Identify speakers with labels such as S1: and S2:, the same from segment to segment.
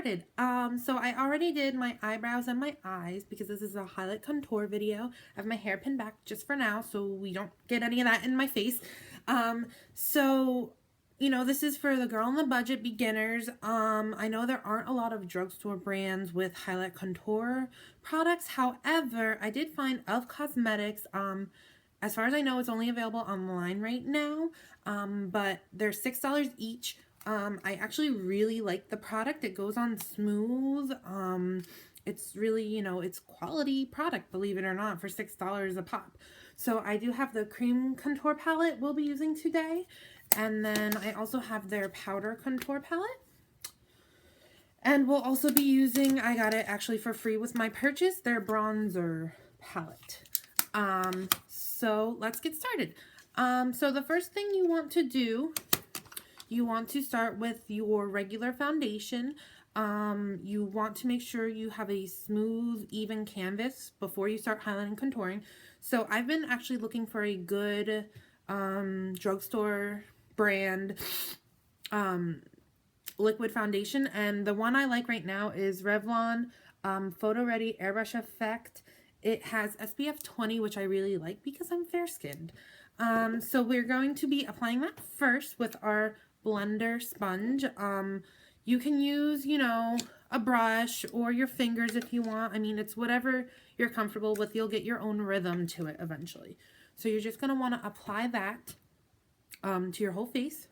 S1: started. So I already did my eyebrows and my eyes because this is a highlight contour video. I have my hair pinned back just for now so we don't get any of that in my face. So you know, this is for the girl on the budget beginners. I know there aren't a lot of drugstore brands with highlight contour products. However, I did find Elf Cosmetics. As far as I know, it's only available online right now. But they're $6 each. I actually really like the product. It goes on smooth. It's really, you know, it's quality product, believe it or not, for $6 a pop. So I do have the cream contour palette we'll be using today. And then I also have their powder contour palette. And we'll also be using, I got it actually for free with my purchase, their bronzer palette. So let's get started. So the first thing you want to do, you want to start with your regular foundation. You want to make sure you have a smooth, even canvas before you start highlighting, contouring. So I've been actually looking for a good drugstore brand liquid foundation, and the one I like right now is Revlon Photo Ready Airbrush Effect. It has SPF 20, which I really like because I'm fair-skinned. So we're going to be applying that first with our blender sponge. You can use, you know, a brush or your fingers if you want. I mean, it's whatever you're comfortable with. You'll get your own rhythm to it eventually. So you're just going to want to apply that to your whole face.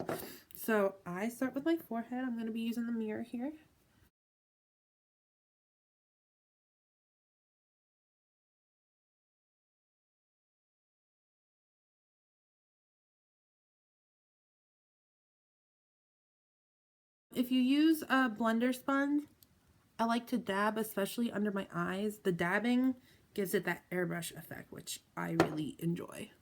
S1: So I start with my forehead. I'm going to be using the mirror here. If you use a blender sponge, I like to dab, especially under my eyes. The dabbing gives it that airbrush effect, which I really enjoy.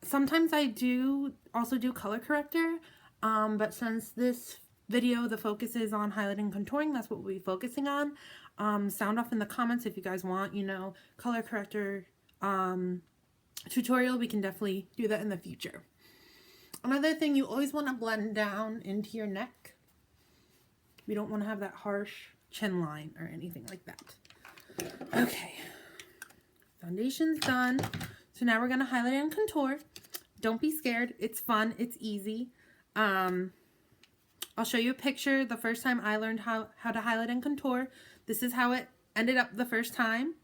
S1: Sometimes I do also do color corrector, but since this video, the focus is on highlighting and contouring, that's what we'll be focusing on. Sound off in the comments if you guys want, you know, color corrector tutorial. We can definitely do that in the future. Another thing, you always want to blend down into your neck. We don't want to have that harsh chin line or anything like that. Okay, foundation's done. So now we're going to highlight and contour. Don't be scared. It's fun. It's easy. I'll show you a picture. The first time I learned how to highlight and contour, this is how it ended up the first time.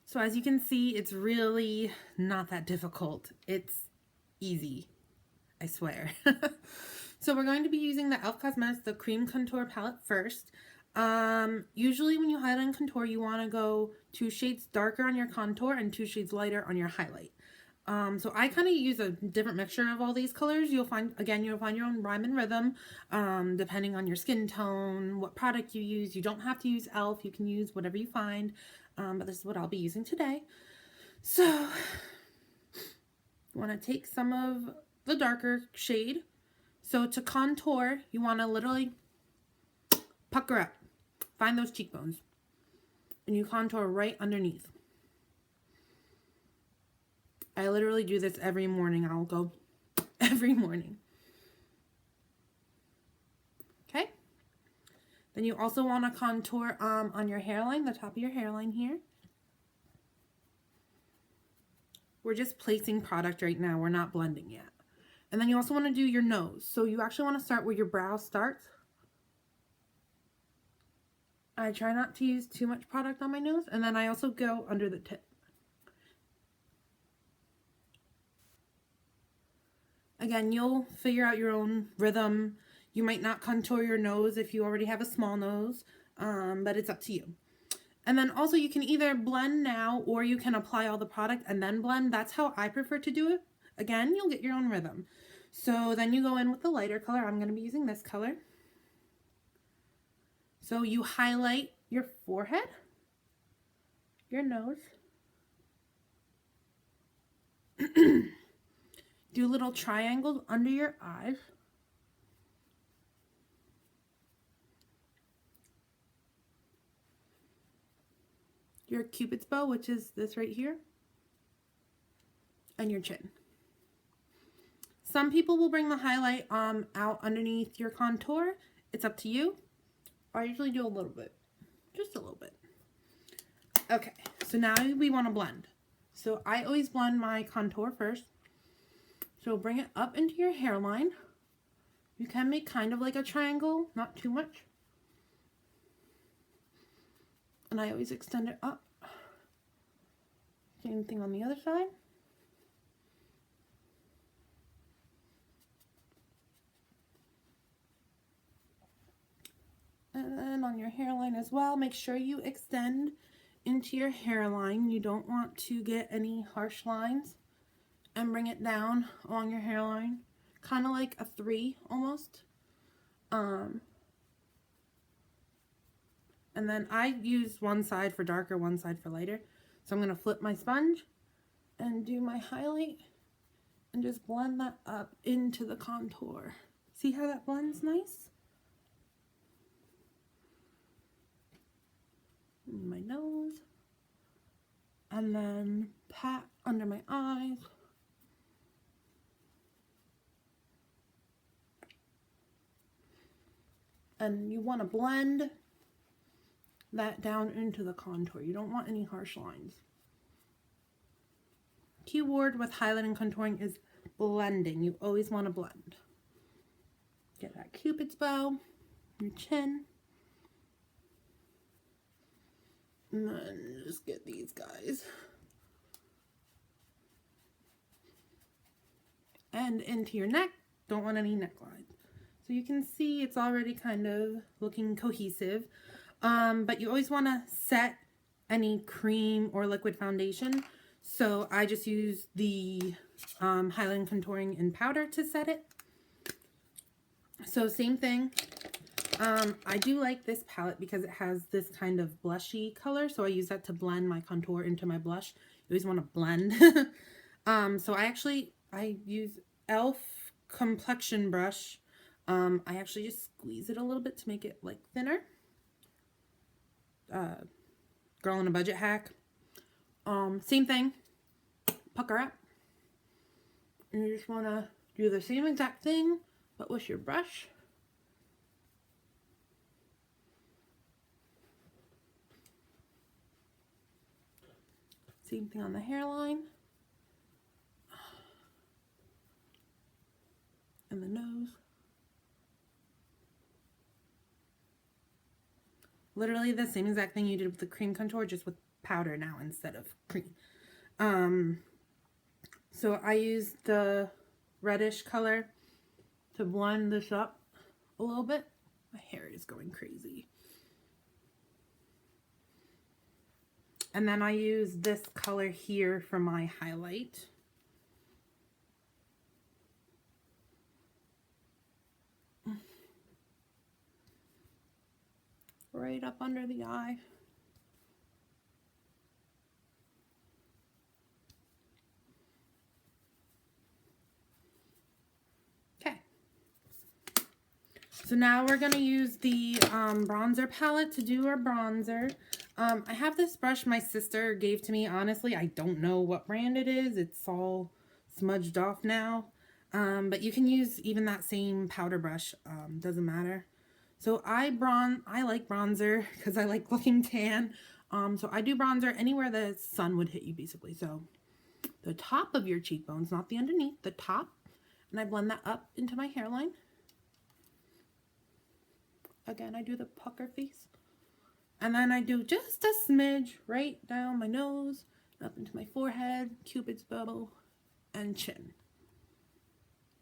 S1: So as you can see, it's really not that difficult. It's easy, I swear. So we're going to be using the Elf Cosmetics, the Cream Contour Palette first. Usually when you highlight and contour, you want to go 2 shades darker on your contour and 2 shades lighter on your highlight. So I kind of use a different mixture of all these colors. You'll find your own rhyme and rhythm, depending on your skin tone, what product you use. You don't have to use Elf. You can use whatever you find, but this is what I'll be using today. So you want to take some of the darker shade. So to contour, you want to literally pucker up, find those cheekbones, and you contour right underneath. I literally do this every morning. I'll go every morning. Okay. Then you also want to contour on your hairline, the top of your hairline here. We're just placing product right now. We're not blending yet. And then you also want to do your nose. So you actually want to start where your brow starts. I try not to use too much product on my nose. And then I also go under the tip. Again, you'll figure out your own rhythm. You might not contour your nose if you already have a small nose, but it's up to you. And then also you can either blend now or you can apply all the product and then blend. That's how I prefer to do it. Again, you'll get your own rhythm. So then you go in with the lighter color. I'm going to be using this color. So you highlight your forehead. your nose. Do little triangles under your eyes. Your Cupid's bow, which is this right here, and your chin. Some people will bring the highlight out underneath your contour. It's up to you. I usually do a little bit, just a little bit. Okay, so now we want to blend. So I always blend my contour first. So bring it up into your hairline. You can make kind of like a triangle, not too much. And I always extend it up. Same thing on the other side. And then on your hairline as well, make sure you extend into your hairline. You don't want to get any harsh lines. And bring it down along your hairline. Kind of like a 3 almost. And then I use one side for darker, one side for lighter. So I'm going to flip my sponge and do my highlight and just blend that up into the contour. See how that blends nice? My nose. And then pat under my eyes. And you want to blend that down into the contour. You don't want any harsh lines. Keyword with highlight and contouring is blending. You always want to blend. Get that Cupid's bow, your chin. And then just get these guys. And into your neck. Don't want any necklines. So you can see it's already kind of looking cohesive. But you always want to set any cream or liquid foundation. So I just use the highlight and contouring in powder to set it. So same thing. I do like this palette because it has this kind of blushy color. So I use that to blend my contour into my blush. You always want to blend. So I use e.l.f. complexion brush. I actually just squeeze it a little bit to make it like thinner. Girl in a budget hack. Same thing. Pucker up. And you just want to do the same exact thing, but with your brush. Same thing on the hairline. And the nose. Literally the same exact thing you did with the cream contour, just with powder now instead of cream. So I use the reddish color to blend this up a little bit. My hair is going crazy. And then I use this color here for my highlight. Right up under the eye. Okay. So now we're going to use the bronzer palette to do our bronzer. I have this brush my sister gave to me. Honestly, I don't know what brand it is. It's all smudged off now. But you can use even that same powder brush. Doesn't matter. So I like bronzer because I like looking tan. So I do bronzer anywhere the sun would hit you, basically. So the top of your cheekbones, not the underneath, the top. And I blend that up into my hairline. Again, I do the pucker face. And then I do just a smidge right down my nose, up into my forehead, Cupid's bow, and chin.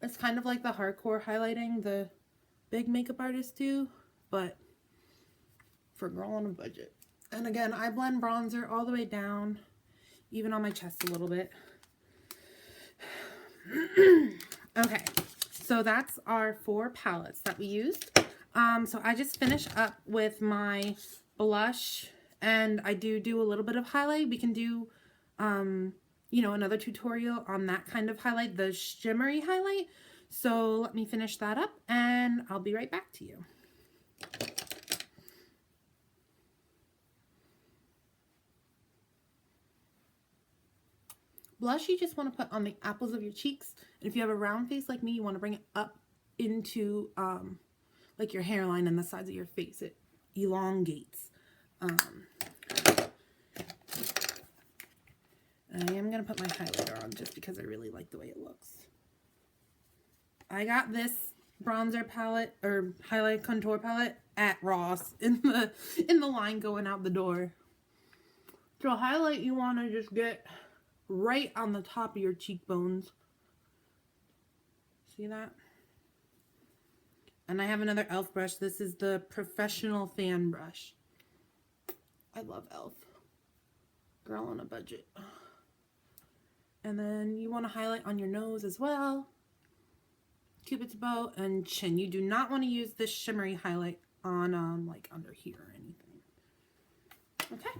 S1: It's kind of like the hardcore highlighting the big makeup artists do, but for a girl on a budget. And again, I blend bronzer all the way down, even on my chest a little bit. Okay, so that's our 4 palettes that we used. So I just finished up with my blush and I do a little bit of highlight. We can do, you know, another tutorial on that kind of highlight, the shimmery highlight. So let me finish that up and I'll be right back to you. Blush you just want to put on the apples of your cheeks. And if you have a round face like me, you want to bring it up into like your hairline and the sides of your face. It elongates. I am going to put my highlighter on just because I really like the way it looks. I got this bronzer palette or highlight contour palette at Ross in the line going out the door. So highlight you want to just get right on the top of your cheekbones. See that? And I have another e.l.f. brush. This is the Professional Fan Brush. I love e.l.f. Girl on a budget. And then you want to highlight on your nose as well. Cupid's bow and chin. You do not want to use this shimmery highlight on like under here or anything. Okay.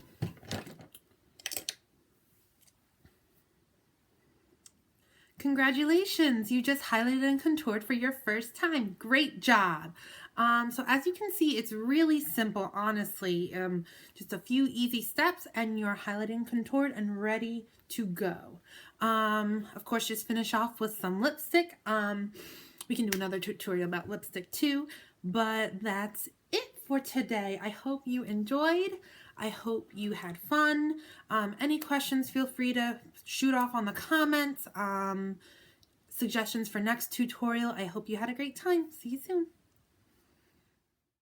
S1: Congratulations, you just highlighted and contoured for your first time. Great job. So as you can see, it's really simple, honestly. Just a few easy steps and you're highlighted, contoured, and ready to go. Of course, just finish off with some lipstick. We can do another tutorial about lipstick too, but that's it for today. I hope you enjoyed. I hope you had fun. Any questions, feel free to shoot off on the comments. Suggestions for next tutorial. I hope you had a great time. See you soon.